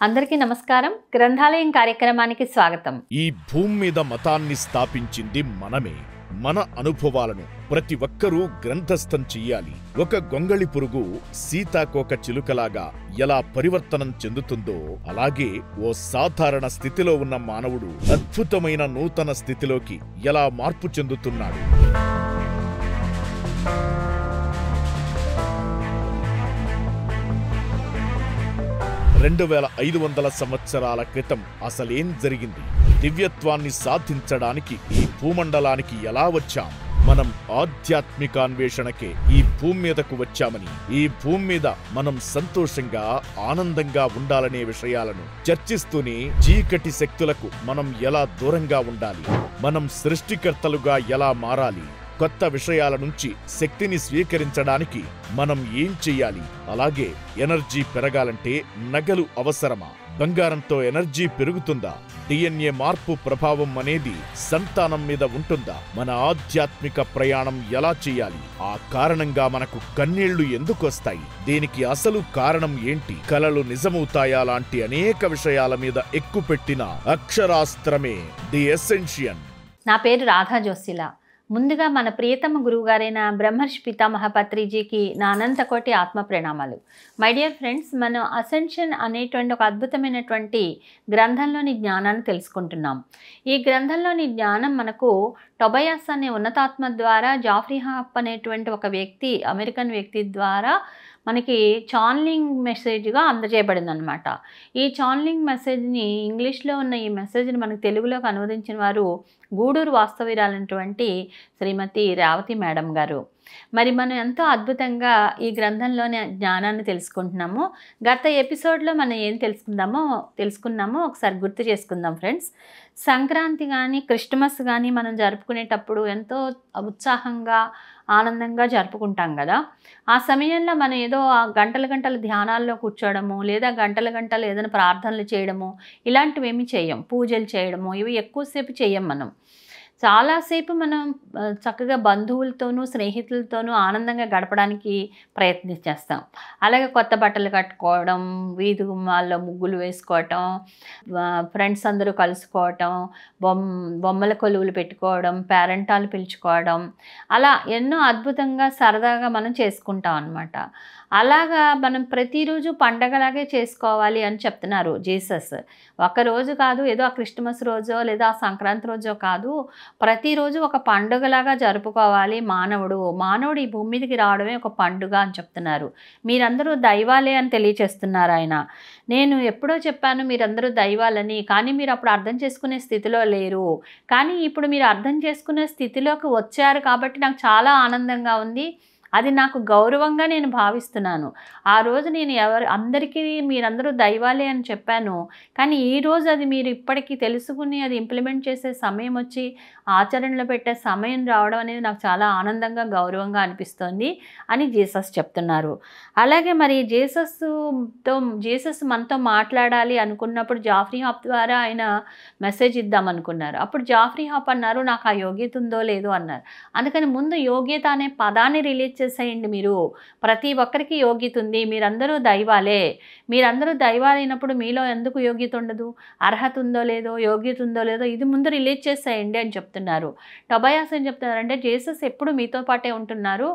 అందరికీ నమస్కారం. గ్రంథాలయం కార్యక్రమానికి స్వాగతం. ఈ భూమి మీద మతాన్ని స్థాపించింది మనమే. మన అనుభవాలను ప్రతి ఒక్కరూ గ్రంథస్థం చెయ్యాలి. ఒక గొంగళి పురుగు సీతాకోక చిలుకలాగా ఎలా పరివర్తనం చెందుతుందో అలాగే ఓ సాధారణ స్థితిలో ఉన్న మానవుడు అద్భుతమైన నూతన స్థితిలోకి ఎలా మార్పు చెందుతున్నాడు. 2500 సంవత్సరాల క్రితం అసలేం జరిగింది? దివ్యత్వాన్ని సాధించడానికి ఈ భూమండలానికి ఎలా వచ్చాం? మనం ఆధ్యాత్మిక అన్వేషణకే ఈ భూమి మీదకు వచ్చామని, ఈ భూమి మీద మనం సంతోషంగా ఆనందంగా ఉండాలనే విషయాలను చర్చిస్తూనే చీకటి శక్తులకు మనం ఎలా దూరంగా ఉండాలి, మనం సృష్టికర్తలుగా ఎలా మారాలి, కొత్త విషయాల నుంచి శక్తిని స్వీకరించడానికి మనం ఏం చెయ్యాలి, అలాగే ఎనర్జీ పెరగాలంటే నగలు అవసరమా, బంగారంతో ఎనర్జీ పెరుగుతుందా, డిఎన్ఏ మార్పు ప్రభావం అనేది సంతానం మీద ఉంటుందా, మన ఆధ్యాత్మిక ప్రయాణం ఎలా చెయ్యాలి, ఆ కారణంగా మనకు కన్నీళ్లు ఎందుకొస్తాయి, దీనికి అసలు కారణం ఏంటి, కలలు నిజమవుతాయా లాంటి అనేక విషయాల మీద ఎక్కుపెట్టిన అక్షరాస్త్రమే ది ఎసెన్షియన్. నా పేరు రాధా జోసిలా. ముందుగా మన ప్రియతమ గురువుగారైన బ్రహ్మర్షి పితామహ పత్రిజీకి నా అనంతకోటి ఆత్మ ప్రణామాలు. మై డియర్ ఫ్రెండ్స్, మనం అసెన్షన్ అనేటువంటి ఒక అద్భుతమైనటువంటి గ్రంథంలోని జ్ఞానాన్ని తెలుసుకుంటున్నాం. ఈ గ్రంథంలోని జ్ఞానం మనకు టొబయాస్ అనే ఉన్నతాత్మ ద్వారా జాఫ్రీ హాప్ అనేటువంటి ఒక వ్యక్తి, అమెరికన్ వ్యక్తి ద్వారా మనకి ఛానలింగ్ మెసేజ్గా అందజేయబడింది అనమాట. ఈ ఛానలింగ్ మెసేజ్ని, ఇంగ్లీష్లో ఉన్న ఈ మెసేజ్ని మనకు తెలుగులోకి అనువదించిన వారు గూడూరు వాస్తవ్యురాలైనటువంటి శ్రీమతి రేవతి మేడం గారు. మరి మనం ఎంతో అద్భుతంగా ఈ గ్రంథంలోని జ్ఞానాన్ని తెలుసుకుంటున్నాము. గత ఎపిసోడ్లో మనం ఏం తెలుసుకున్నామో ఒకసారి గుర్తు చేసుకుందాం ఫ్రెండ్స్. సంక్రాంతి కానీ క్రిస్టమస్ కానీ మనం జరుపుకునేటప్పుడు ఎంతో ఉత్సాహంగా ఆనందంగా జరుపుకుంటాం కదా. ఆ సమయంలో మనం ఏదో గంటల ధ్యానాల్లో కూర్చోవడము, లేదా గంటలు ఏదైనా ప్రార్థనలు చేయడము, ఇలాంటివి ఏమి చేయం. పూజలు చేయడము ఇవి ఎక్కువసేపు చేయం. మనం చాలాసేపు మనం చక్కగా బంధువులతోనూ స్నేహితులతోనూ ఆనందంగా గడపడానికి ప్రయత్నించేస్తాం. అలాగే కొత్త బట్టలు కట్టుకోవడం, వీధి గుమ్మాల్లో ముగ్గులు వేసుకోవటం, ఫ్రెండ్స్ అందరూ కలుసుకోవటం, బొమ్మల కొలువులు పెట్టుకోవడం, పేరెంటాలు పిలుచుకోవడం, అలా ఎన్నో అద్భుతంగా సరదాగా మనం చేసుకుంటాం అన్నమాట. అలాగా మనం ప్రతిరోజు పండగలాగే చేసుకోవాలి అని చెప్తున్నారు జీసస్. ఒకరోజు కాదు, ఏదో ఆ క్రిస్టమస్ రోజో లేదా ఆ సంక్రాంతి రోజో కాదు, ప్రతిరోజు ఒక పండుగలాగా జరుపుకోవాలి. మానవుడు ఈ భూమి మీదకి రావడమే ఒక పండుగ అని చెప్తున్నారు. మీరందరూ దైవాలే అని తెలియచేస్తున్నారు ఆయన. నేను ఎప్పుడో చెప్పాను మీరందరూ దైవాలని, కానీ మీరు అప్పుడు అర్థం చేసుకునే స్థితిలో లేరు. కానీ ఇప్పుడు మీరు అర్థం చేసుకునే స్థితిలోకి వచ్చారు కాబట్టి నాకు చాలా ఆనందంగా ఉంది. అది నాకు గౌరవంగా నేను భావిస్తున్నాను. ఆ రోజు నేను అందరికీ మీరందరూ దైవాలే అని చెప్పాను, కానీ ఈరోజు అది మీరు ఇప్పటికీ తెలుసుకుని అది ఇంప్లిమెంట్ చేసే సమయం వచ్చి ఆచరణలో పెట్టే సమయం రావడం అనేది నాకు చాలా ఆనందంగా గౌరవంగా అనిపిస్తోంది అని జీసస్ చెప్తున్నారు. అలాగే మరి జీసస్ మనతో మాట్లాడాలి అనుకున్నప్పుడు జాఫ్రీ హాప్ ద్వారా ఆయన మెసేజ్ ఇద్దామనుకున్నారు. అప్పుడు జాఫ్రీ హాప్ అన్నారు, నాకు ఆ యోగ్యత ఉందో లేదో అన్నారు. అందుకని ముందు యోగ్యత అనే పదాన్ని రిలీజ్ చేసేయండి. మీరు ప్రతి ఒక్కరికి యోగ్యత ఉంది, మీరందరూ దైవాలే. మీరందరూ దైవాలైనప్పుడు మీలో ఎందుకు యోగ్యత ఉండదు? అర్హత ఉందో లేదో, యోగ్యత ఉందో లేదో ఇది ముందు రిలీజ్ చేసేయండి అని చెప్తున్నారు. టొబయాస్ ఏం చెప్తున్నారంటే, జీసస్ ఎప్పుడు మీతో పాటే ఉంటున్నారు.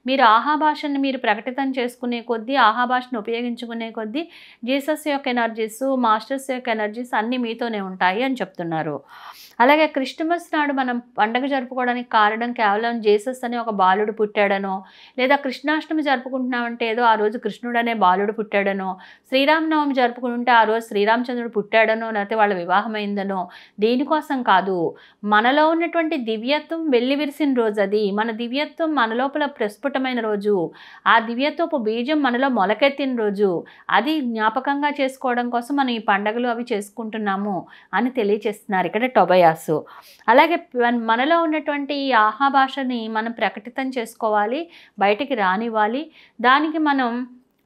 మీరు ఆహాభాషను మీరు ప్రకటితం చేసుకునే కొద్దీ, ఆహాభాషను ఉపయోగించుకునే కొద్దీ జీసస్ యొక్క ఎనర్జీస్, మాస్టర్స్ యొక్క ఎనర్జీస్ అన్నీ మీతోనే ఉంటాయి అని చెప్తున్నారు. అలాగే క్రిస్టమస్ నాడు మనం పండగ జరుపుకోవడానికి కారణం కేవలం జీసస్ అనే ఒక బాలుడు పుట్టాడనో, లేదా కృష్ణాష్టమి జరుపుకుంటున్నామంటే ఏదో ఆ రోజు కృష్ణుడు అనే బాలుడు పుట్టాడనో, శ్రీరామనవమి జరుపుకుంటే ఆ రోజు శ్రీరామచంద్రుడు పుట్టాడనో, లేకపోతే వాళ్ళ వివాహమైందనో, దీనికోసం కాదు. మనలో ఉన్నటువంటి దివ్యత్వం వెల్లివిరిసిన రోజు అది. మన దివ్యత్వం మన లోపల ప్రస్ఫుటమైన రోజు. ఆ దివ్యత్వపు బీజం మనలో మొలకెత్తిన రోజు. అది జ్ఞాపకంగా చేసుకోవడం కోసం మనం ఈ పండుగలు అవి చేసుకుంటున్నాము అని తెలియచేస్తున్నారు ఇక్కడ టొబయాస్. అలాగే మనలో ఉన్నటువంటి ఈ ఆహాభాషని మనం ప్రకటితం చేసుకోవాలి, బయటికి రానివ్వాలి. దానికి మనం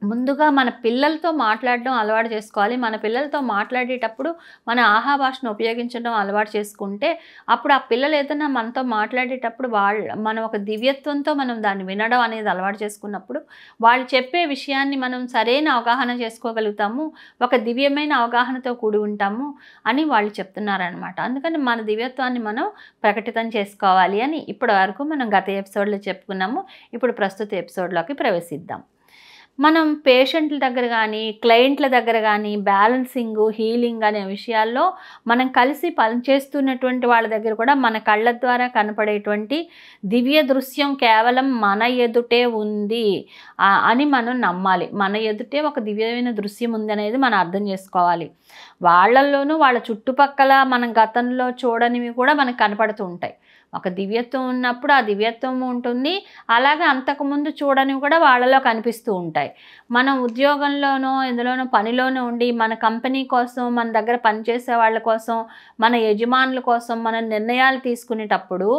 ముందుగా మన పిల్లలతో మాట్లాడడం అలవాటు చేసుకోవాలి. మన పిల్లలతో మాట్లాడేటప్పుడు మన ఆహా భాషను ఉపయోగించడం అలవాటు చేసుకుంటే, అప్పుడు ఆ పిల్లలు ఏదైనా మనతో మాట్లాడేటప్పుడు మనం ఒక దివ్యత్వంతో మనం దాన్ని వినడం అనేది అలవాటు చేసుకున్నప్పుడు, వాళ్ళు చెప్పే విషయాన్ని మనం సరైన అవగాహన చేసుకోగలుగుతాము. ఒక దివ్యమైన అవగాహనతో కూడి ఉంటాము అని వాళ్ళు చెప్తున్నారనమాట. అందుకని మన దివ్యత్వాన్ని మనం ప్రకటితం చేసుకోవాలి అని ఇప్పటి వరకు మనం గత ఎపిసోడ్లో చెప్పుకున్నాము. ఇప్పుడు ప్రస్తుత ఎపిసోడ్లోకి ప్రవేశిద్దాం. మనం పేషెంట్ల దగ్గర కానీ, క్లయింట్ల దగ్గర కానీ బ్యాలెన్సింగు, హీలింగ్ అనే విషయాల్లో మనం కలిసి పనిచేస్తున్నటువంటి వాళ్ళ దగ్గర కూడా మన కళ్ళ ద్వారా కనపడేటువంటి దివ్య దృశ్యం కేవలం మన ఎదుటే ఉంది అని మనం నమ్మాలి. మన ఎదుటే ఒక దివ్యమైన దృశ్యం ఉందనేది మనం అర్థం చేసుకోవాలి. వాళ్ళల్లోనూ వాళ్ళ చుట్టుపక్కల మనం గతంలో చూడనివి కూడా మనకు కనపడుతూ ఉంటాయి. ఒక దివ్యత్వం ఉన్నప్పుడు ఆ దివ్యత్వం ఉంటుంది. అలాగే అంతకుముందు చూడనివి కూడా వాళ్ళలో కనిపిస్తూ ఉంటాయి. మనం ఉద్యోగంలోనో ఎందులోనో పనిలోనో ఉండి మన కంపెనీ కోసం, మన దగ్గర పనిచేసే వాళ్ళ కోసం, మన యజమానుల కోసం మనం నిర్ణయాలు తీసుకునేటప్పుడు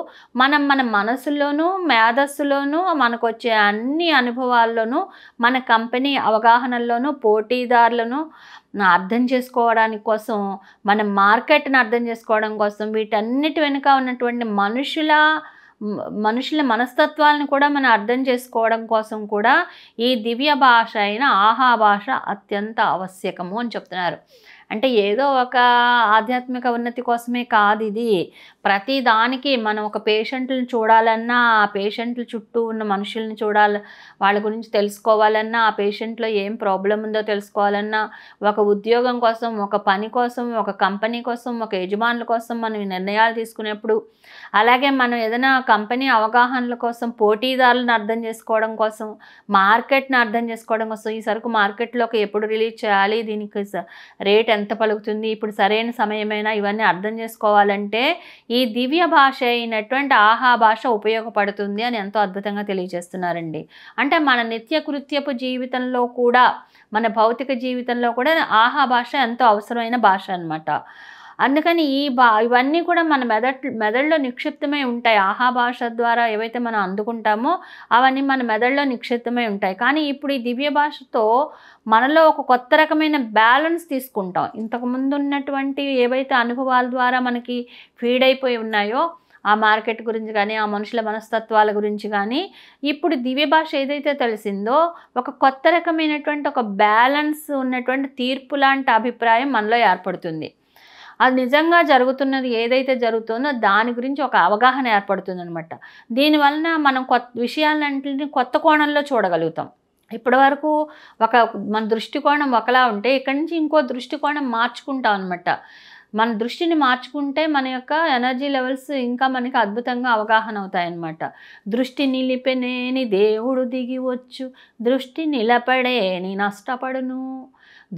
మన మనసులోనూ, మేధస్సులోనూ, మనకు వచ్చే అన్ని అనుభవాల్లోనూ, మన కంపెనీ అవగాహనల్లోనూ, పోటీదారులను అర్థం చేసుకోవడానికి కోసం, మన మార్కెట్ని అర్థం చేసుకోవడం కోసం, వీటన్నిటి వెనుక ఉన్నటువంటి మనుషుల మనస్తత్వాలను కూడా మనం అర్థం చేసుకోవడం కోసం కూడా ఈ దివ్య భాష అయిన ఆహా భాష అత్యంత ఆవశ్యకము అని చెప్తున్నారు. అంటే ఏదో ఒక ఆధ్యాత్మిక ఉన్నతి కోసమే కాదు ఇది. ప్రతి దానికి మనం ఒక పేషెంట్లను చూడాలన్నా, ఆ పేషెంట్ల చుట్టూ ఉన్న మనుషుల్ని చూడాలి, వాళ్ళ గురించి తెలుసుకోవాలన్నా, ఆ పేషెంట్లో ఏం ప్రాబ్లం ఉందో తెలుసుకోవాలన్నా, ఒక ఉద్యోగం కోసం, ఒక పని కోసం, ఒక కంపెనీ కోసం, ఒక యజమానుల కోసం మనం నిర్ణయాలు తీసుకునేప్పుడు, అలాగే మనం ఏదైనా కంపెనీ అవగాహనల కోసం, పోటీదారులను అర్థం చేసుకోవడం కోసం, మార్కెట్ని అర్థం చేసుకోవడం కోసం, ఈ సరుకు మార్కెట్లోకి ఎప్పుడు రిలీజ్ చేయాలి, దీనికి రేట్ ఎంత పలుకుతుంది, ఇప్పుడు సరైన సమయమైనా, ఇవన్నీ అర్థం చేసుకోవాలంటే ఈ దివ్య భాష అయినటువంటి ఆహా భాష ఉపయోగపడుతుంది అని ఎంతో అద్భుతంగా తెలియజేస్తున్నారండి. అంటే మన నిత్యకృత్యపు జీవితంలో కూడా, మన భౌతిక జీవితంలో కూడా ఆహా భాష ఎంతో అవసరమైన భాష అన్నమాట. అందుకని ఇవన్నీ కూడా మన మెదడులో నిక్షిప్తమై ఉంటాయి. ఆహా భాష ద్వారా ఏవైతే మనం అందుకుంటామో అవన్నీ మన మెదడులో నిక్షిప్తమై ఉంటాయి. కానీ ఇప్పుడు ఈ దివ్య భాషతో మనలో ఒక కొత్త రకమైన బ్యాలెన్స్ తీసుకుంటాం. ఇంతకుముందు ఉన్నటువంటి ఏవైతే అనుభవాల ద్వారా మనకి ఫీడ్ అయిపోయి ఉన్నాయో, ఆ మార్కెట్ గురించి కానీ, ఆ మనుషుల మనస్తత్వాల గురించి కానీ, ఇప్పుడు దివ్య భాష ఏదైతే తెలిసిందో ఒక కొత్త రకమైనటువంటి ఒక బ్యాలెన్స్ ఉన్నటువంటి తీర్పు లాంటి అభిప్రాయం మనలో ఏర్పడుతుంది. అది నిజంగా జరుగుతున్నది ఏదైతే జరుగుతుందో దాని గురించి ఒక అవగాహన ఏర్పడుతుంది అనమాట. దీనివలన మనం విషయాలన్నింటినీ కొత్త కోణంలో చూడగలుగుతాం. ఇప్పటి వరకు మన దృష్టికోణం ఒకలా ఉంటే ఇక్కడి నుంచి ఇంకో దృష్టికోణం మార్చుకుంటాం అనమాట. మన దృష్టిని మార్చుకుంటే మన యొక్క ఎనర్జీ లెవెల్స్ ఇంకా మనకి అద్భుతంగా అవగాహన అవుతాయన్నమాట. దృష్టి నిలిపెనేని దేవుడు దిగి వచ్చు, దృష్టి నిలపడేని నష్టపడును,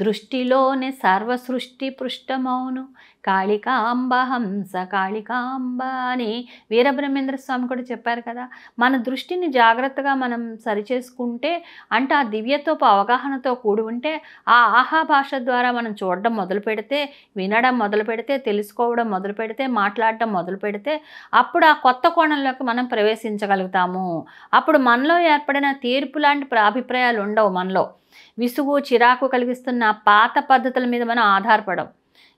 దృష్టిలోనే సర్వ సృష్టి పృష్టమౌను, కాళికాంబ హంస కాళికాంబ అని వీరబ్రహ్మేంద్ర స్వామి కూడా చెప్పారు కదా. మన దృష్టిని జాగ్రత్తగా మనం సరిచేసుకుంటే, అంటే ఆ దివ్యత్వపు అవగాహనతో కూడి ఉంటే, ఆ ఆహా భాష ద్వారా మనం చూడడం మొదలు పెడితే, వినడం మొదలు పెడితే, తెలుసుకోవడం మొదలు పెడితే, మాట్లాడటం మొదలు పెడితే, అప్పుడు ఆ కొత్త కోణంలోకి మనం ప్రవేశించగలుగుతాము. అప్పుడు మనలో ఏర్పడిన తీర్పు లాంటి అభిప్రాయాలు ఉండవు. మనలో విసుగు, చిరాకు కలిగిస్తున్న పాత పద్ధతుల మీద మనం ఆధారపడం.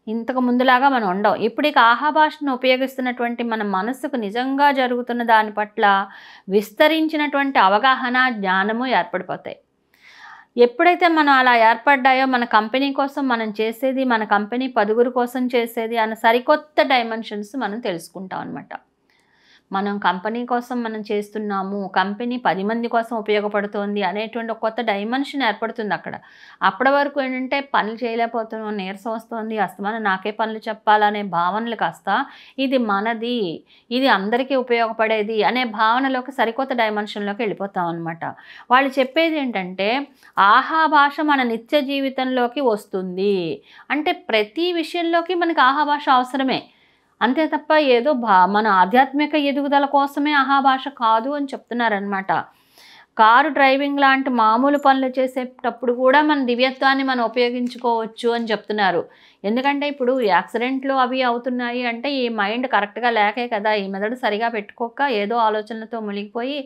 ఇంతకు ముందులాగా మనం ఉండం. ఇప్పుడు ఇక ఆహా భాషను ఉపయోగిస్తున్నటువంటి మన మనస్సుకు నిజంగా జరుగుతున్న దాని పట్ల విస్తరించినటువంటి అవగాహన, జ్ఞానము ఏర్పడిపోతాయి. ఎప్పుడైతే మనం అలా ఏర్పడ్డాయో, మన కంపెనీ కోసం మనం చేసేది, మన కంపెనీ 10 కోసం చేసేది అన్న సరికొత్త డైమెన్షన్స్ మనం తెలుసుకుంటాం అనమాట. మనం కంపెనీ కోసం మనం చేస్తున్నాము, కంపెనీ 10 మంది కోసం ఉపయోగపడుతోంది అనేటువంటి ఒక కొత్త డైమెన్షన్ ఏర్పడుతుంది అక్కడ. అప్పటి వరకు ఏంటంటే పనులు చేయలేకపోతున్నాం, నీరసం వస్తుంది, అస్తమానం నాకే పనులు చెప్పాలనే భావనలు కాస్త ఇది మనది, ఇది అందరికీ ఉపయోగపడేది అనే భావనలోకి, సరికొత్త డైమెన్షన్లోకి వెళ్ళిపోతాం అనమాట. వాళ్ళు చెప్పేది ఏంటంటే ఆహా భాష మన నిత్య జీవితంలోకి వస్తుంది. అంటే ప్రతి విషయంలోకి మనకి ఆహా భాష అవసరమే, అంతే తప్ప ఏదో మన ఆధ్యాత్మిక ఎదుగుదల కోసమే ఆహా భాష కాదు అని చెప్తున్నారనమాట. కారు డ్రైవింగ్ లాంటి మామూలు పనులు చేసేటప్పుడు కూడా మన దివ్యత్వాన్ని మనం ఉపయోగించుకోవచ్చు అని చెప్తున్నారు. ఎందుకంటే ఇప్పుడు యాక్సిడెంట్లు అవి అవుతున్నాయి అంటే ఈ మైండ్ కరెక్ట్గా లేకే కదా, ఈ మెదడు సరిగా పెట్టుకోక ఏదో ఆలోచనలతో మునిగిపోయి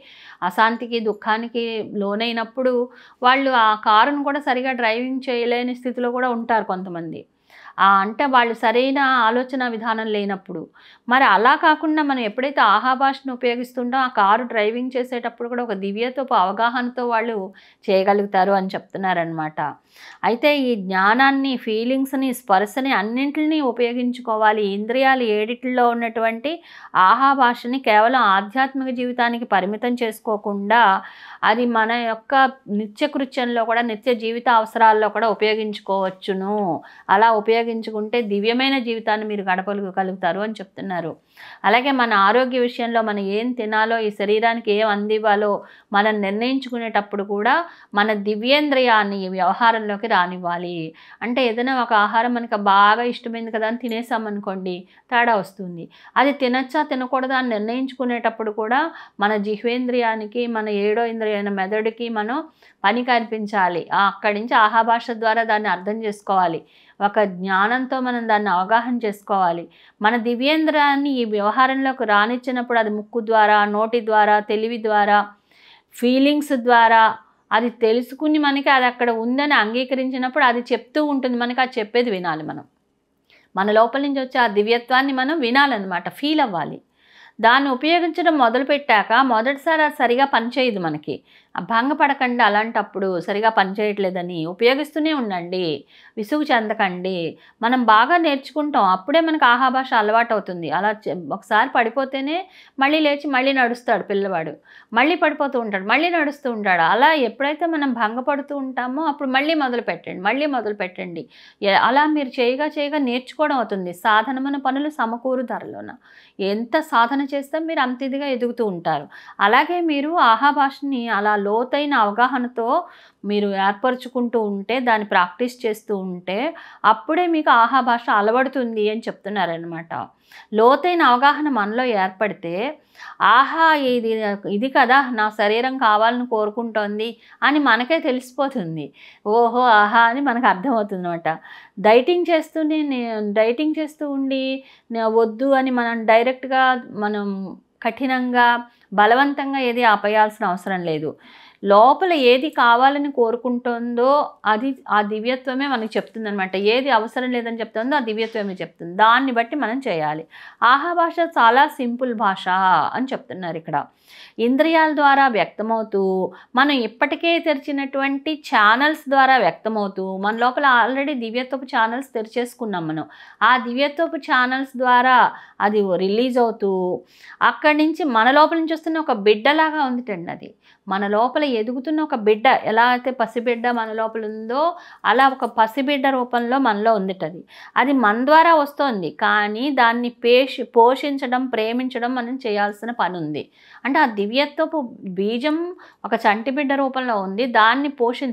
అశాంతికి దుఃఖానికి లోనైనప్పుడు వాళ్ళు ఆ కారును కూడా సరిగా డ్రైవింగ్ చేయలేని స్థితిలో కూడా ఉంటారు కొంతమంది. అంటే వాళ్ళు సరైన ఆలోచన విధానం లేనప్పుడు. మరి అలా కాకుండా మనం ఎప్పుడైతే ఆహాభాషను ఉపయోగిస్తుంటో ఆ కారు డ్రైవింగ్ చేసేటప్పుడు కూడా ఒక దివ్యత్వపు అవగాహనతో వాళ్ళు చేయగలుగుతారు అని చెప్తున్నారనమాట. అయితే ఈ జ్ఞానాన్ని, ఫీలింగ్స్ని, స్పర్శని అన్నింటినీ ఉపయోగించుకోవాలి. ఇంద్రియాలు ఏడిట్లో ఉన్నటువంటి ఆహాభాషని కేవలం ఆధ్యాత్మిక జీవితానికి పరిమితం చేసుకోకుండా అది మన యొక్క నిత్యకృత్యంలో కూడా, నిత్య జీవిత అవసరాల్లో కూడా ఉపయోగించుకోవచ్చును. అలా ఉపయోగించుకుంటే దివ్యమైన జీవితాన్ని మీరు గడపగలుగుతారు అని చెప్తున్నారు. అలాగే మన ఆరోగ్య విషయంలో మనం ఏం తినాలో, ఈ శరీరానికి ఏం అందివ్వాలో మనం నిర్ణయించుకునేటప్పుడు కూడా మన దివ్యేంద్రియాన్ని ఈ వ్యవహారంలోకి రానివ్వాలి. అంటే ఏదైనా ఒక ఆహారం మనకు బాగా ఇష్టమైంది కదా అని తినేసామనుకోండి, తేడా వస్తుంది. అది తినచ్చా తినకూడదా అని నిర్ణయించుకునేటప్పుడు కూడా మన జిహ్వేంద్రియానికి, మన ఏడో ఇంద్రియ మెదడుకి మనం పని కల్పించాలి. అక్కడి నుంచి ఆహాభాష ద్వారా దాన్ని అర్థం చేసుకోవాలి. ఒక జ్ఞానంతో మనం దాన్ని అవగాహన చేసుకోవాలి. మన దివ్యేంద్రాన్ని ఈ వ్యవహారంలోకి రానిచ్చినప్పుడు అది ముక్కు ద్వారా, నోటి ద్వారా, తెలివి ద్వారా, ఫీలింగ్స్ ద్వారా అది తెలుసుకుని మనకి అది అక్కడ ఉందని అంగీకరించినప్పుడు అది చెప్తూ ఉంటుంది. మనకి అది చెప్పేది వినాలి. మన లోపల నుంచి వచ్చే ఆ దివ్యత్వాన్ని మనం వినాలన్నమాట, ఫీల్ అవ్వాలి. దాన్ని ఉపయోగించడం మొదలుపెట్టాక మొదటిసారి అది సరిగా పనిచేయదు. మనకి భంగపడకండి. అలాంటప్పుడు సరిగా పనిచేయట్లేదని ఉపయోగిస్తూనే ఉండండి, విసుగు చెందకండి. మనం బాగా నేర్చుకుంటాం, అప్పుడే మనకు ఆహాభాష అలవాటు అవుతుంది. అలా ఒకసారి పడిపోతేనే మళ్ళీ లేచి మళ్ళీ నడుస్తాడు పిల్లవాడు, మళ్ళీ పడిపోతూ ఉంటాడు, మళ్ళీ నడుస్తూ ఉంటాడు. అలా ఎప్పుడైతే మనం భంగపడుతూ ఉంటామో అప్పుడు మళ్ళీ మొదలు పెట్టండి. అలా మీరు చేయగా నేర్చుకోవడం అవుతుంది. సాధనమైన పనులు సమకూరు ధరలోన. ఎంత సాధన చేస్తే మీరు అంత ఇదిగా ఎదుగుతూ ఉంటారు. అలాగే మీరు ఆహాభాషని అలా లోతైన అవగాహనతో మీరు ఏర్పరచుకుంటూ ఉంటే, దాన్ని ప్రాక్టీస్ చేస్తూ ఉంటే అప్పుడే మీకు ఆహాభాష అలవడుతుంది అని చెప్తున్నారనమాట. లోతైన అవగాహన మనలో ఏర్పడితే ఆహా ఇది కదా నా శరీరం కావాలని కోరుకుంటోంది అని మనకే తెలిసిపోతుంది. ఓహో ఆహా అని మనకు అర్థమవుతుంది అనమాట. డైటింగ్ చేస్తూ ఉండి వద్దు అని మనం డైరెక్ట్గా మనం కఠినంగా బలవంతంగా ఏది ఆపేయాల్సిన అవసరం లేదు. లోపల ఏది కావాలని కోరుకుంటుందో అది ఆ దివ్యత్వమే మనకి చెప్తుంది అనమాట. ఏది అవసరం లేదని చెప్తుందో ఆ దివ్యత్వమే చెప్తుంది. దాన్ని బట్టి మనం చేయాలి. ఆహాభాష చాలా సింపుల్ భాష అని చెప్తున్నారు ఇక్కడ. ఇంద్రియాల ద్వారా వ్యక్తమవుతూ, మనం ఇప్పటికే తెరిచినటువంటి ఛానల్స్ ద్వారా వ్యక్తమవుతూ, మన లోపల ఆల్రెడీ దివ్యత్వపు ఛానల్స్ తెరిచేసుకున్నాం మనం. ఆ దివ్యత్వపు ఛానల్స్ ద్వారా అది రిలీజ్ అవుతూ అక్కడి నుంచి మన లోపల నుంచి వస్తున్న ఒక బిడ్డలాగా ఉందిటండి. అది మన లోపల ఎదుగుతున్న ఒక బిడ్డ, ఎలా అయితే పసిబిడ్డ మన లోపల ఉందో అలా ఒక పసిబిడ్డ రూపంలో మనలో ఉందిటది. అది మన ద్వారా వస్తుంది, కానీ దాన్ని పోషించడం, ప్రేమించడం మనం చేయాల్సిన పని ఉంది. అంటే ఆ దివ్యత్వపు బీజం ఒక చంటి బిడ్డ రూపంలో ఉంది. దాన్ని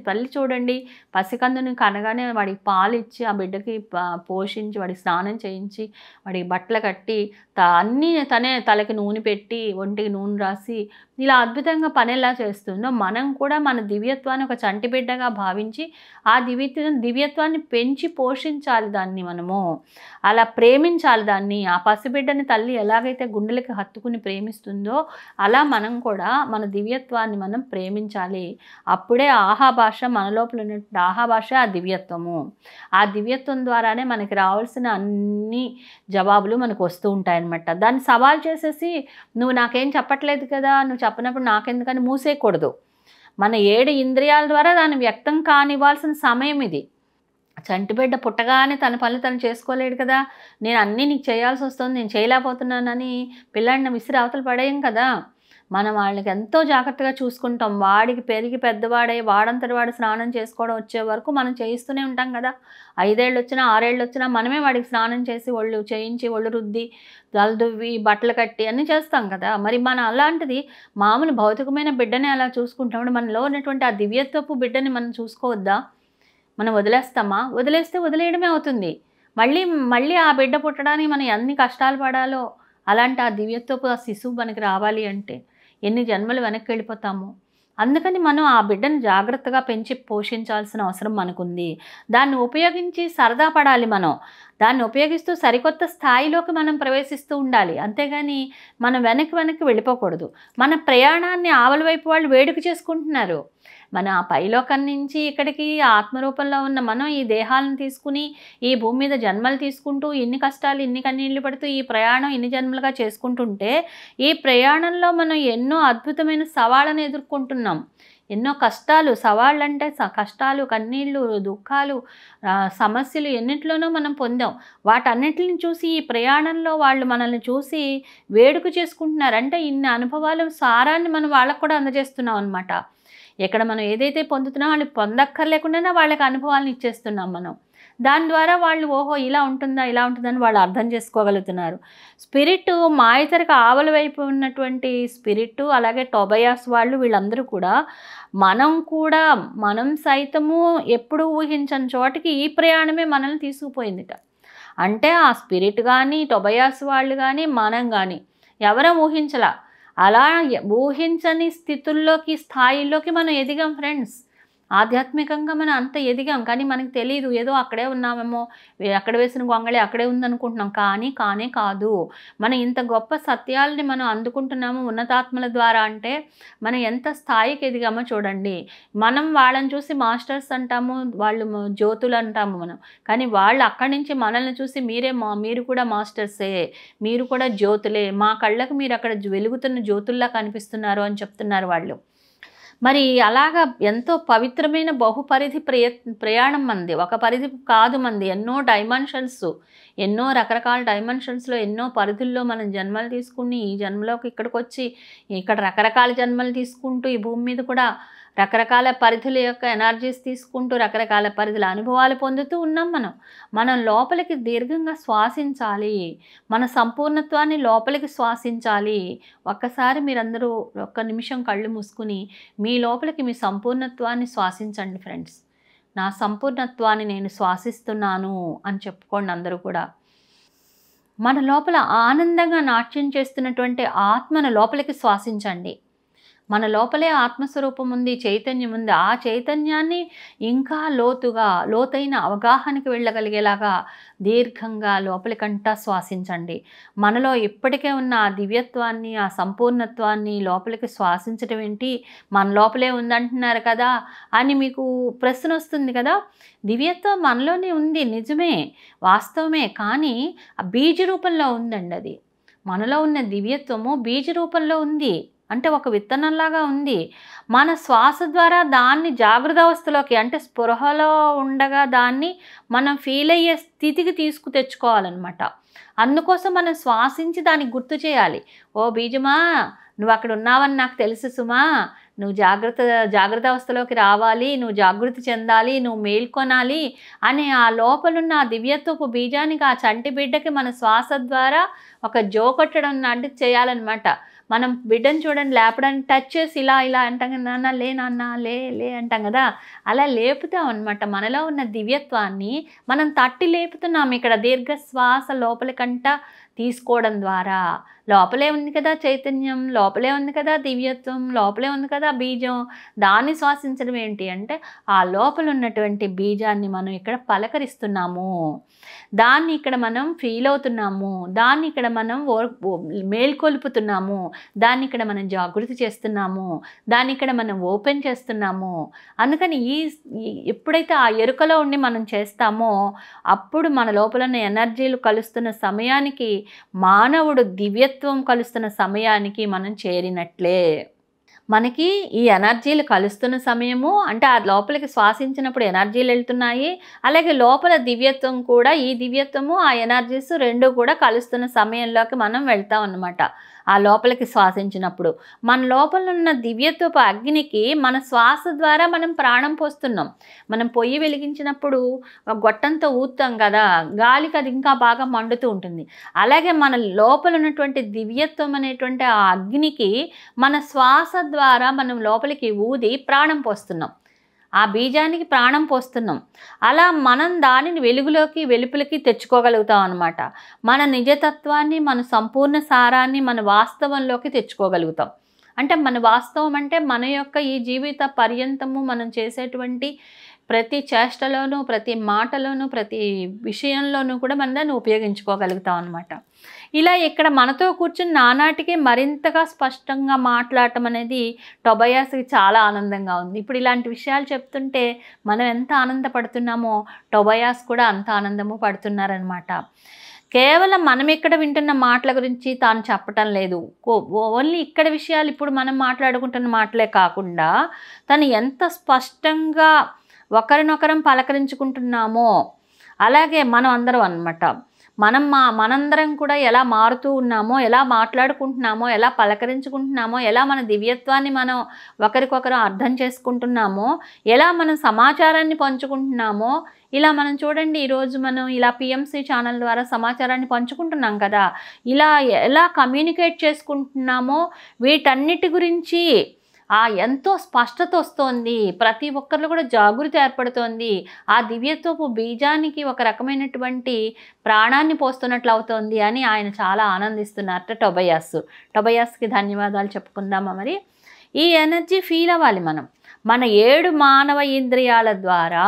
తల్లి చూడండి, పసికందుని కనగానే వాడికి పాలు ఇచ్చి ఆ బిడ్డకి పోషించి, వాడికి స్నానం చేయించి, వాడికి బట్టలు కట్టి, అన్నీ తనే తలకి నూనె పెట్టి, ఒంటికి నూనె రాసి ఇలా అద్భుతంగా పని ఎలా చేస్తుందో మనం కూడా మన దివ్యత్వాన్ని ఒక చంటి బిడ్డగా భావించి ఆ దివ్యత్వాన్ని పెంచి పోషించాలి. దాన్ని మనము అలా ప్రేమించాలి. దాన్ని ఆ పసిబిడ్డని తల్లి ఎలాగైతే గుండెలకి హత్తుకుని ప్రేమిస్తుందో అలా మనం కూడా మన దివ్యత్వాన్ని మనం ప్రేమించాలి. అప్పుడే ఆహాభాష, మన లోపల ఉన్నటువంటి ఆహాభాష ఆ దివ్యత్వము. ఆ దివ్యత్వం ద్వారానే మనకి రావాల్సిన అన్ని జవాబులు మనకు వస్తూ ఉంటాయన్నమాట. దాన్ని సవాల్ చేసేసి నువ్వు నాకేం చెప్పట్లేదు కదా, నువ్వు చెప్పినప్పుడు నాకెందుకని మూసేయకూడదు. మన 7 ఇంద్రియాల ద్వారా దాన్ని వ్యక్తం కానివ్వాల్సిన సమయం ఇది. చంటిబిడ్డ పుట్టగానే తన పనులు తను చేసుకోలేడు కదా, నేను అన్నీ నీకు చేయాల్సి వస్తుంది, నేను చేయలేకపోతున్నానని పిల్లాడిని విసిరి అవతల పడేయం కదా. మనం వాళ్ళకి ఎంతో జాగ్రత్తగా చూసుకుంటాం. వాడికి పెరిగి పెద్దవాడై వాడంతటి వాడు స్నానం చేసుకోవడం వచ్చే వరకు మనం చేయిస్తూనే ఉంటాం కదా. 5 ఏళ్ళు వచ్చినా 6 ఏళ్ళు వచ్చినా మనమే వాడికి స్నానం చేసి ఒళ్ళు చేయించి, ఒళ్ళు రుద్ది, తలదువ్వి, బట్టలు కట్టి అన్నీ చేస్తాం కదా. మరి మనం అలాంటిది మామూలు భౌతికమైన బిడ్డని అలా చూసుకుంటాం. మనలో ఉన్నటువంటి ఆ దివ్యత్వపు బిడ్డని మనం చూసుకోవద్దా? మనం వదిలేస్తామా? వదిలేస్తే వదిలేయడమే అవుతుంది. మళ్ళీ ఆ బిడ్డ పుట్టడానికి మనం ఎన్ని కష్టాలు పడాలో, అలాంటి ఆ దివ్యత్వపు ఆ శిశువు మనకి రావాలి అంటే ఎన్ని జన్మలు వెనక్కి వెళ్ళిపోతాము. అందుకని మనం ఆ బిడ్డను జాగ్రత్తగా పెంచి పోషించాల్సిన అవసరం మనకుంది. దాన్ని ఉపయోగించి సరదా పడాలి మనం. దాన్ని ఉపయోగిస్తూ సరికొత్త స్థాయిలోకి మనం ప్రవేశిస్తూ ఉండాలి. అంతేగాని మనం వెనక్కి వెళ్ళిపోకూడదు. మన ప్రయాణాన్ని ఆవల వైపు వాళ్ళు వేడుక చేసుకుంటున్నారు. మన ఆ పైలోకం నుంచి ఇక్కడికి ఆత్మరూపంలో ఉన్న మనం ఈ దేహాలను తీసుకుని ఈ భూమి మీద జన్మలు తీసుకుంటూ ఇన్ని కష్టాలు ఇన్ని కన్నీళ్లు పడుతూ ఈ ప్రయాణం ఇన్ని జన్మలుగా చేసుకుంటుంటే ఈ ప్రయాణంలో మనం ఎన్నో అద్భుతమైన సవాళ్ళను ఎదుర్కొంటున్నాం. ఎన్నో కష్టాలు, సవాళ్ళు అంటే కష్టాలు, కన్నీళ్ళు, దుఃఖాలు, సమస్యలు ఎన్నింటిలోనో మనం పొందాం. వాటన్నిటిని చూసి ఈ ప్రయాణంలో వాళ్ళు మనల్ని చూసి వేడుక చేసుకుంటున్నారు. అంటే ఇన్ని అనుభవాలు సారాన్ని మనం వాళ్ళకు కూడా అందజేస్తున్నాం అనమాట. ఇక్కడ మనం ఏదైతే పొందుతున్నామో వాళ్ళు పొందక్కర్లేకుండానే వాళ్ళకి అనుభవాలను ఇచ్చేస్తున్నాం మనం. దాని ద్వారా వాళ్ళు ఓహో ఇలా ఉంటుందా ఇలా ఉంటుందని వాళ్ళు అర్థం చేసుకోగలుగుతున్నారు. స్పిరిట్ మాయతరికి ఆవల వైపు ఉన్నటువంటి స్పిరిట్, అలాగే టొబయాస్ వాళ్ళు వీళ్ళందరూ కూడా మనం సైతము ఎప్పుడు ఊహించని చోటికి ఈ ప్రయాణమే మనల్ని తీసుకుపోయిందిట. అంటే ఆ స్పిరిట్ కానీ టొబయాస్ వాళ్ళు కానీ మనం కానీ ఎవరూ ఊహించలా. అలా ఊహించని స్థితుల్లోకి స్థాయిల్లోకి మనం ఎదిగాం ఫ్రెండ్స్. ఆధ్యాత్మికంగా మనం అంత ఎదిగాం, కానీ మనకు తెలియదు. ఏదో అక్కడే ఉన్నామేమో, అక్కడ వేసిన గొంగళి అక్కడే ఉందనుకుంటున్నాం. కానే కాదు. మనం ఇంత గొప్ప సత్యాలని మనం అందుకుంటున్నాము ఉన్నతాత్మల ద్వారా. అంటే మనం ఎంత స్థాయికి ఎదిగామో చూడండి. మనం వాళ్ళని చూసి మాస్టర్స్ అంటాము, వాళ్ళు జ్యోతులు అంటాము మనం. కానీ వాళ్ళు అక్కడి నుంచి మనల్ని చూసి మీరు కూడా మాస్టర్సే, మీరు కూడా జ్యోతులే, మా కళ్ళకు మీరు అక్కడ వెలుగుతున్న జ్యోతుల్లా కనిపిస్తున్నారు అని చెప్తున్నారు వాళ్ళు. మరి అలాగా ఎంతో పవిత్రమైన బహుపరిధి ప్రయాణం మంది. ఒక పరిధి కాదు మంది, ఎన్నో డైమెన్షన్స్, ఎన్నో రకరకాల డైమెన్షన్స్లో ఎన్నో పరిధుల్లో మనం జన్మలు తీసుకుని ఈ జన్మలోకి ఇక్కడికి వచ్చి ఇక్కడ రకరకాల జన్మలు తీసుకుంటూ ఈ భూమి మీద కూడా రకరకాల పరిధుల యొక్క ఎనర్జీస్ తీసుకుంటూ రకరకాల పరిధుల అనుభవాలు పొందుతూ ఉన్నాం. మనం లోపలికి దీర్ఘంగా శ్వాసించాలి. మన సంపూర్ణత్వాన్ని లోపలికి శ్వాసించాలి. ఒక్కసారి మీరందరూ ఒక్క నిమిషం కళ్ళు మూసుకుని మీ లోపలికి మీ సంపూర్ణత్వాన్ని శ్వాసించండి ఫ్రెండ్స్. నా సంపూర్ణత్వాన్ని నేను శ్వాసిస్తున్నాను అని చెప్పుకోండి అందరూ కూడా. మన లోపల ఆనందంగా నాట్యం చేస్తున్నటువంటి ఆత్మను లోపలికి శ్వాసించండి. మన లోపలే ఆత్మస్వరూపం ఉంది, చైతన్యం ఉంది. ఆ చైతన్యాన్ని ఇంకా లోతైన అవగాహనకి వెళ్ళగలిగేలాగా దీర్ఘంగా లోపలికంటా శ్వాసించండి. మనలో ఇప్పటికే ఉన్న ఆ దివ్యత్వాన్ని, ఆ సంపూర్ణత్వాన్ని లోపలికి శ్వాసించడం ఏంటి, మన లోపలే ఉందంటున్నారు కదా అని మీకు ప్రశ్న వస్తుంది కదా. దివ్యత్వం మనలోనే ఉంది, నిజమే, వాస్తవమే. కానీ ఆ బీజ రూపంలో ఉందండి. అది మనలో ఉన్న దివ్యత్వము బీజ రూపంలో ఉంది. అంటే ఒక విత్తనంలాగా ఉంది. మన శ్వాస ద్వారా దాన్ని జాగృత అవస్థలోకి, అంటే స్పృహలో ఉండగా దాన్ని మనం ఫీల్ అయ్యే స్థితికి తెచ్చుకోవాలన్నమాట. అందుకోసం మనం శ్వాసించి దానికి గుర్తు చేయాలి. ఓ బీజమా, నువ్వు అక్కడ ఉన్నావని నాకు తెలుసు సుమా, నువ్వు జాగ్రత్త అవస్థలోకి రావాలి, నువ్వు జాగృతి చెందాలి, నువ్వు మేల్కొనాలి అని ఆ లోపలున్న ఆ దివ్యత్వపు బీజానికి, ఆ చంటి బిడ్డకి మన శ్వాస ద్వారా ఒక జోకొట్టడం లాంటిది చేయాలన్నమాట. మనం బిడ్డను చూడండి, లేపడానికి టచ్ చేసి ఇలా అంటాం కదా, నాన్న లే, నాన్న లే అంటాం కదా. అలా లేపుతాం అనమాట. మనలో ఉన్న దివ్యత్వాన్ని మనం తట్టి లేపుతున్నాం. ఇక్కడ దీర్ఘ శ్వాస లోపలికంట తీసుకోవడం ద్వారా లోపలే ఉంది కదా చైతన్యం, లోపలే ఉంది కదా దివ్యత్వం, లోపలే ఉంది కదా బీజం. దాన్ని శ్వాసించడం ఏంటి అంటే ఆ లోపల ఉన్నటువంటి బీజాన్ని మనం ఇక్కడ పలకరిస్తున్నాము, దాన్ని ఇక్కడ మనం ఫీల్ అవుతున్నాము, దాన్ని ఇక్కడ మనం మేల్కొల్పుతున్నాము, దాన్ని ఇక్కడ మనం జాగృతి చేస్తున్నాము, దాన్ని ఇక్కడ మనం ఓపెన్ చేస్తున్నాము. అందుకని ఎప్పుడైతే ఆ ఎరుకలో ఉండి మనం చేస్తామో అప్పుడు మన లోపల ఉన్న ఎనర్జీలు కలుస్తున్న సమయానికి, మానవుడు దివ్యత్వం కలుస్తున్న సమయానికి మనం చేరినట్లే. మనకి ఈ ఎనర్జీలు కలుస్తున్న సమయము అంటే ఆ లోపలికి శ్వాసించినప్పుడు ఎనర్జీలు వెళ్తున్నాయి. అలాగే లోపల దివ్యత్వం కూడా, ఈ దివ్యత్వము ఆ ఎనర్జీస్ రెండు కూడా కలుస్తున్న సమయంలోకి మనం వెళ్తాం అన్నమాట. ఆ లోపలికి శ్వాసించినప్పుడు మన లోపల ఉన్న దివ్యత్వపు అగ్నికి మన శ్వాస ద్వారా మనం ప్రాణం పోస్తున్నాం. మనం పొయ్యి వెలిగించినప్పుడు గొట్టంతో ఊతాం కదా, గాలికి అది ఇంకా బాగా మండుతూ ఉంటుంది. అలాగే మన లోపల ఉన్నటువంటి దివ్యత్వం అనేటువంటి ఆ అగ్నికి మన శ్వాస ద్వారా మనం లోపలికి ఊది ప్రాణం పోస్తున్నాం, ఆ బీజానికి ప్రాణం పోస్తున్నాం. అలా మనం దానిని వెలుపులకి తెచ్చుకోగలుగుతాం అన్నమాట. మన నిజతత్వాన్ని, మన సంపూర్ణ సారాన్ని మన వాస్తవంలోకి తెచ్చుకోగలుగుతాం. అంటే మన వాస్తవం అంటే మన యొక్క ఈ జీవిత పర్యంతము మనం చేసేటువంటి ప్రతి చేష్టలోనూ, ప్రతి మాటలోనూ, ప్రతి విషయంలోనూ కూడా మనం దాన్ని ఉపయోగించుకోగలుగుతాం అనమాట. ఇలా ఇక్కడ మనతో కూర్చుని నానాటికి మరింతగా స్పష్టంగా మాట్లాడటం అనేది టొబయాస్కి చాలా ఆనందంగా ఉంది. ఇప్పుడు ఇలాంటి విషయాలు చెప్తుంటే మనం ఎంత ఆనందపడుతున్నామో టొబయాస్ కూడా అంత ఆనందము పడుతున్నారనమాట. కేవలం మనం ఇక్కడ వింటున్న మాటల గురించి తాను చెప్పటం లేదు. ఓన్లీ ఇక్కడ విషయాలు ఇప్పుడు మనం మాట్లాడుకుంటున్న మాటలే కాకుండా తను ఎంత స్పష్టంగా ఒకరినొకరం పలకరించుకుంటున్నామో అలాగే మనం అందరం అన్నమాట. మనందరం కూడా ఎలా మారుతూ ఉన్నామో, ఎలా మాట్లాడుకుంటున్నామో, ఎలా పలకరించుకుంటున్నామో, ఎలా మన దివ్యత్వాన్ని మనం ఒకరికొకరు అర్థం చేసుకుంటున్నామో, ఎలా మనం సమాచారాన్ని పంచుకుంటున్నామో, ఇలా మనం చూడండి ఈరోజు మనం ఇలా పిఎంసి ఛానల్ ద్వారా సమాచారాన్ని పంచుకుంటున్నాం కదా, ఇలా ఎలా కమ్యూనికేట్ చేసుకుంటున్నామో వీటన్నిటి గురించి ఎంతో స్పష్టత వస్తోంది. ప్రతి ఒక్కరిలో కూడా జాగృతి ఏర్పడుతోంది. ఆ దివ్యత్వపు బీజానికి ఒక రకమైనటువంటి ప్రాణాన్ని పోస్తున్నట్లు అవుతోంది అని ఆయన చాలా ఆనందిస్తున్నారట టొబయాస్కి ధన్యవాదాలు చెప్పుకుందామా. మరి ఈ ఎనర్జీ ఫీల్ అవ్వాలి మనం. మన 7 మానవ ఇంద్రియాల ద్వారా,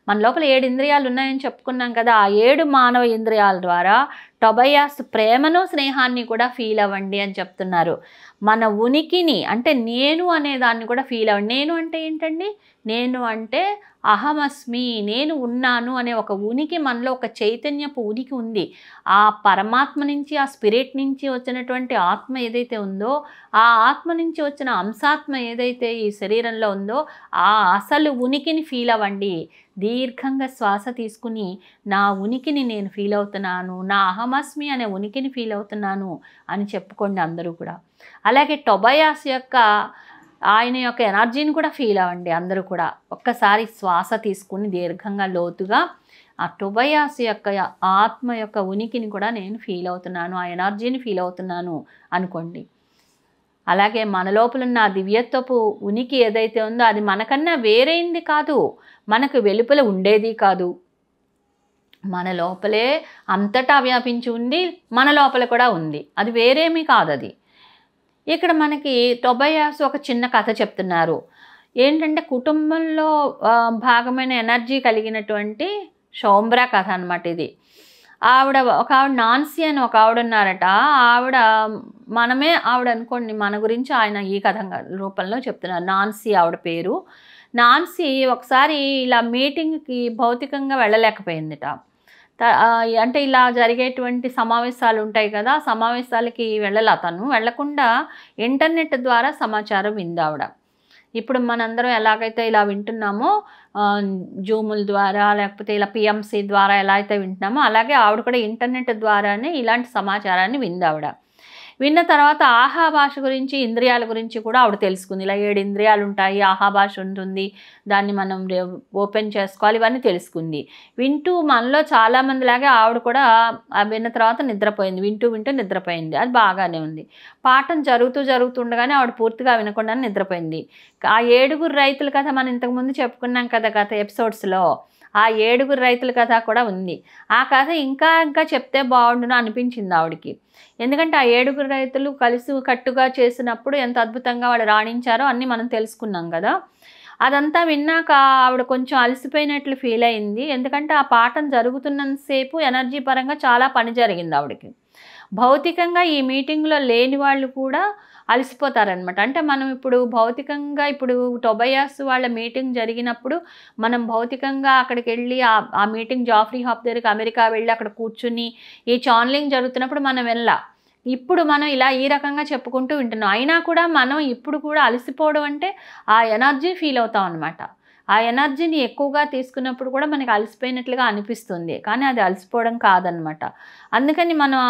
మన లోపల 7 ఇంద్రియాలు ఉన్నాయని చెప్పుకున్నాం కదా, ఆ 7 మానవ ఇంద్రియాల ద్వారా టొబయాస్ ప్రేమను, స్నేహాన్ని కూడా ఫీల్ అవ్వండి అని చెప్తున్నారు. మన ఉనికిని అంటే నేను అనే దాన్ని కూడా ఫీల్ అవ్వండి. నేను అంటే ఏంటండి? నేను అంటే అహమస్మి, నేను ఉన్నాను అనే ఒక ఉనికి, మనలో ఒక చైతన్యపు ఉనికి ఉంది. ఆ పరమాత్మ నుంచి, ఆ స్పిరిట్ నుంచి వచ్చినటువంటి ఆత్మ ఏదైతే ఉందో, ఆ ఆత్మ నుంచి వచ్చిన అంశాత్మ ఏదైతే ఈ శరీరంలో ఉందో ఆ అసలు ఉనికిని ఫీల్ అవ్వండి. దీర్ఘంగా శ్వాస తీసుకుని నా ఉనికిని నేను ఫీల్ అవుతున్నాను, నా అహమస్మి అనే ఉనికిని ఫీల్ అవుతున్నాను అని చెప్పుకోండి అందరూ కూడా. అలాగే టొబయాస్ యొక్క ఆయన యొక్క ఎనర్జీని కూడా ఫీల్ అవ్వండి అందరూ కూడా. ఒక్కసారి శ్వాస తీసుకుని దీర్ఘంగా లోతుగా ఆ టొబయాస్ యొక్క ఆత్మ యొక్క ఉనికిని కూడా నేను ఫీల్ అవుతున్నాను, ఆ ఎనర్జీని ఫీల్ అవుతున్నాను అనుకోండి. అలాగే మన లోపల ఉన్న ఆ దివ్యత్వపు ఉనికి ఏదైతే ఉందో అది మనకన్నా వేరైంది కాదు, మనకు వెలుపల ఉండేది కాదు. మన లోపలే అంతటా వ్యాపించి ఉంది, మన లోపల కూడా ఉంది, అది వేరేమీ కాదు. అది ఇక్కడ మనకి టొబయాస్ ఒక చిన్న కథ చెప్తున్నారు. ఏంటంటే కుటుంబంలో భాగమైన ఎనర్జీ కలిగినటువంటి షౌంబ్రా కథ అనమాట ఇది. ఒక ఆవిడ నాన్సీ అని ఒక ఆవిడ ఉన్నారట. ఆవిడ ఆవిడ అనుకోండి, మన గురించి ఆయన ఈ కథ రూపంలో చెప్తున్నారు. నాన్సీ ఆవిడ పేరు. నాన్సీ ఒకసారి ఇలా మీటింగ్కి భౌతికంగా వెళ్ళలేకపోయిందిట. అంటే ఇలా జరిగేటువంటి సమావేశాలు ఉంటాయి కదా, సమావేశాలకి తను వెళ్ళకుండా ఇంటర్నెట్ ద్వారా సమాచారం వింది ఆవిడ. ఇప్పుడు మనందరం ఎలాగైతే ఇలా వింటున్నామో జూముల ద్వారా లేకపోతే ఇలా పిఎంసి ద్వారా ఎలా అయితే వింటున్నామో అలాగే ఆవిడ కూడా ఇంటర్నెట్ ద్వారానే ఇలాంటి సమాచారాన్ని వింది ఆవిడ. విన్న తర్వాత ఆహా భాష గురించి, ఇంద్రియాల గురించి కూడా ఆవిడ తెలుసుకుంది. ఇలా 7 ఇంద్రియాలు ఉంటాయి, ఆహా భాష ఉంటుంది, దాన్ని మనం ఓపెన్ చేసుకోవాలి, ఇవన్నీ తెలుసుకుంది. వింటూ మనలో చాలామందిలాగే ఆవిడ కూడా విన్న తర్వాత నిద్రపోయింది. వింటూ నిద్రపోయింది. అది బాగానే ఉంది. పాఠం జరుగుతుండగానే ఆవిడ పూర్తిగా వినకుండా నిద్రపోయింది. ఆ 7 రైతుల కథ మనం ఇంతకుముందు చెప్పుకున్నాం కదా గత ఎపిసోడ్స్లో. ఆ 7 రైతుల కథ కూడా ఉంది. ఆ కథ ఇంకా చెప్తే బాగుండును అనిపించింది ఆవిడకి. ఎందుకంటే ఆ 7 రైతులు కలిసి కట్టుగా చేసినప్పుడు ఎంత అద్భుతంగా వాళ్ళు రాణించారో అన్నీ మనం తెలుసుకున్నాం కదా. అదంతా విన్నాక ఆవిడ కొంచెం అలసిపోయినట్లు ఫీల్ అయింది. ఎందుకంటే ఆ పాఠం జరుగుతున్నంతసేపు ఎనర్జీ పరంగా చాలా పని జరిగింది ఆవిడకి. భౌతికంగా ఈ మీటింగ్లో లేని వాళ్ళు కూడా అలసిపోతారనమాట. అంటే మనం ఇప్పుడు భౌతికంగా టొబయాస్ వాళ్ళ మీటింగ్ జరిగినప్పుడు మనం భౌతికంగా అక్కడికి వెళ్ళి ఆ మీటింగ్ జాఫ్రీ హాప్ దగ్గరికి అమెరికా వెళ్ళి అక్కడ కూర్చుని ఈ ఛానలింగ్ జరుగుతున్నప్పుడు మనం ఇప్పుడు మనం ఇలా ఈ రకంగా చెప్పుకుంటూ వింటున్నాం. అయినా కూడా మనం ఇప్పుడు కూడా అలసిపోవడం అంటే ఆ ఎనర్జీ ఫీల్ అవుతాం అనమాట. ఆ ఎనర్జీని ఎక్కువగా తీసుకున్నప్పుడు కూడా మనకి అలసిపోయినట్లుగా అనిపిస్తుంది, కానీ అది అలసిపోవడం కాదనమాట. అందుకని మనం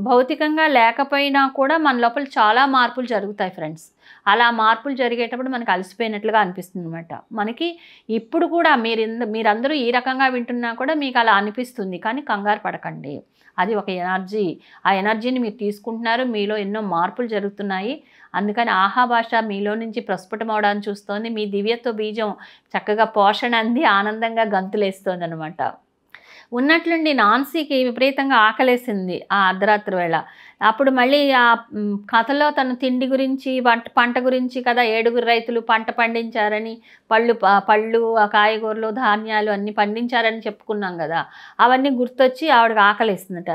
భౌతికంగా లేకపోయినా కూడా మన లోపల చాలా మార్పులు జరుగుతాయి ఫ్రెండ్స్. అలా మార్పులు జరిగేటప్పుడు మనకు అలసిపోయినట్లుగా అనిపిస్తుంది అనమాట. మనకి ఇప్పుడు కూడా మీరందరూ ఈ రకంగా వింటున్నా కూడా మీకు అలా అనిపిస్తుంది, కానీ కంగారు పడకండి. అది ఒక ఎనర్జీ. ఆ ఎనర్జీని మీరు తీసుకుంటున్నారు, మీలో ఎన్నో మార్పులు జరుగుతున్నాయి. అందుకని ఆహా భాష మీలో నుంచి ప్రస్ఫుటం అవడానికి చూస్తోంది. మీ దివ్యత్వ బీజం చక్కగా పోషణ అంది ఆనందంగా గంతులేస్తోంది అనమాట. ఉన్నట్లుండి నాన్సీకి విపరీతంగా ఆకలేసింది ఆ అర్ధరాత్రి వేళ. అప్పుడు మళ్ళీ ఆ కథలో తను తిండి గురించి పంట గురించి కదా, 7 రైతులు పంట పండించారని, పళ్ళు కాయగూరలు ధాన్యాలు అన్నీ పండించారని చెప్పుకున్నాం కదా, అవన్నీ గుర్తొచ్చి ఆవిడకి ఆకలేస్తుందట.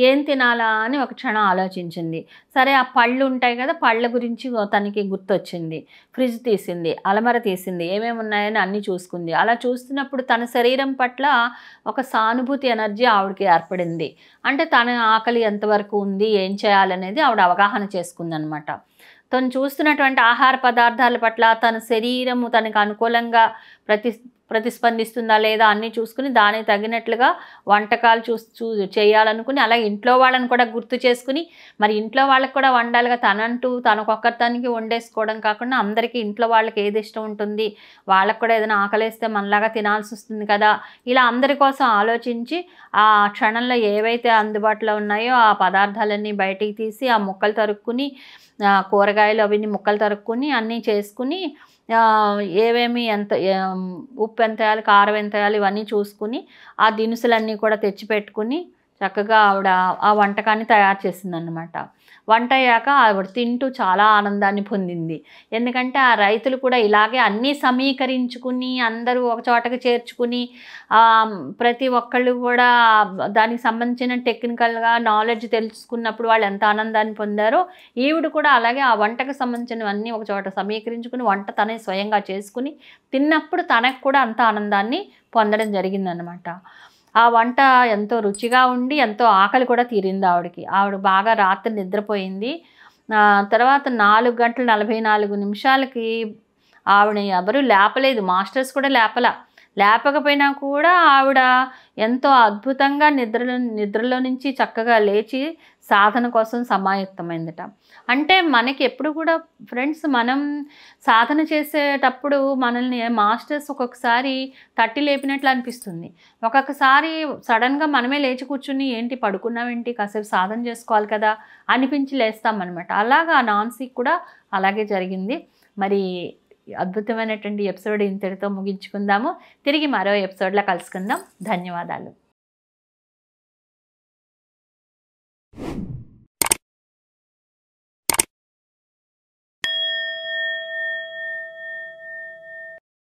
ఏం తినాలా అని ఒక క్షణం ఆలోచించింది. సరే ఆ పళ్ళు ఉంటాయి కదా, పళ్ళ గురించి తనకి గుర్తొచ్చింది. ఫ్రిడ్జ్ తీసింది, అలమర తీసింది, ఏమేమి ఉన్నాయని అన్నీ చూసుకుంది. అలా చూస్తున్నప్పుడు తన శరీరం పట్ల ఒక సానుభూతి ఎనర్జీ ఆవిడకి ఏర్పడింది. అంటే తన ఆకలి ఎంతవరకు ఉంది, ఏం చేయాలనేది ఆవిడ అవగాహన చేసుకుందనమాట. తను చూస్తున్నటువంటి ఆహార పదార్థాల పట్ల తన శరీరము తనకు అనుకూలంగా ప్రతిస్పందిస్తుందా లేదా అన్నీ చూసుకుని దానికి తగినట్లుగా వంటకాలు చేయాలనుకుని, అలాగే ఇంట్లో వాళ్ళని కూడా గుర్తు చేసుకుని, మరి ఇంట్లో వాళ్ళకి కూడా వండాలిగా, తనకొక్కరితానికి వండేసుకోవడం కాకుండా అందరికీ ఇంట్లో వాళ్ళకి ఏది ఇష్టం ఉంటుంది, వాళ్ళకు కూడా ఏదైనా ఆకలేస్తే మనలాగా తినాల్సి వస్తుంది కదా, ఇలా అందరి కోసం ఆలోచించి ఆ క్షణంలో ఏవైతే అందుబాటులో ఉన్నాయో ఆ పదార్థాలన్నీ బయటికి తీసి ఆ ముక్కలు తరుక్కుని, కూరగాయలు అవన్నీ ముక్కలు తరుక్కుని అన్నీ చేసుకుని, ఏవేమి ఉప్పు ఎంత వేయాలి, కారం ఎంత వేయాలి ఇవన్నీ చూసుకుని ఆ దినుసులన్నీ కూడా తెచ్చిపెట్టుకుని చక్కగా ఆవిడ ఆ వంటకాన్ని తయారు చేసిందనమాట. వంట అయ్యాక ఆవిడ తింటూ చాలా ఆనందాన్ని పొందింది. ఎందుకంటే ఆ రైతులు కూడా ఇలాగే అన్నీ సమీకరించుకుని అందరూ ఒక చోటకి చేర్చుకుని ప్రతి ఒక్కళ్ళు కూడా దానికి సంబంధించిన టెక్నికల్గా నాలెడ్జ్ తెలుసుకున్నప్పుడు వాళ్ళు ఎంత ఆనందాన్ని పొందారో, ఈవిడ కూడా అలాగే ఆ వంటకు సంబంధించినవన్నీ ఒక చోట సమీకరించుకుని వంట తనే స్వయంగా చేసుకుని తిన్నప్పుడు తనకు కూడా అంత ఆనందాన్ని పొందడం జరిగిందనమాట. ఆ వంట ఎంతో రుచిగా ఉండి ఎంతో ఆకలి కూడా తీరింది ఆవిడకి. ఆవిడ బాగా రాత్రి నిద్రపోయింది. తర్వాత 4:44 ఆవిడ ఎవరు లేపలేదు, మాస్టర్స్ కూడా లేపకపోయినా కూడా ఆవిడ ఎంతో అద్భుతంగా నిద్రలో నుంచి చక్కగా లేచి సాధన కోసం సమాయత్తమైందట. అంటే మనకి ఎప్పుడు కూడా ఫ్రెండ్స్, మనం సాధన చేసేటప్పుడు మనల్ని మాస్టర్స్ ఒక్కొక్కసారి తట్టి లేపినట్లు అనిపిస్తుంది. ఒక్కొక్కసారి సడన్గా మనమే లేచి కూర్చుని ఏంటి పడుకున్నామేంటి, కాసేపు సాధన చేసుకోవాలి కదా అనిపించి లేస్తామన్నమాట. అలాగా నాన్సీకి కూడా అలాగే జరిగింది. మరి అద్భుతమైనటువంటి ఎపిసోడ్ ఇంతటితో ముగించుకుందాము. తిరిగి మరో ఎపిసోడ్లో కలుసుకుందాం. ధన్యవాదాలు.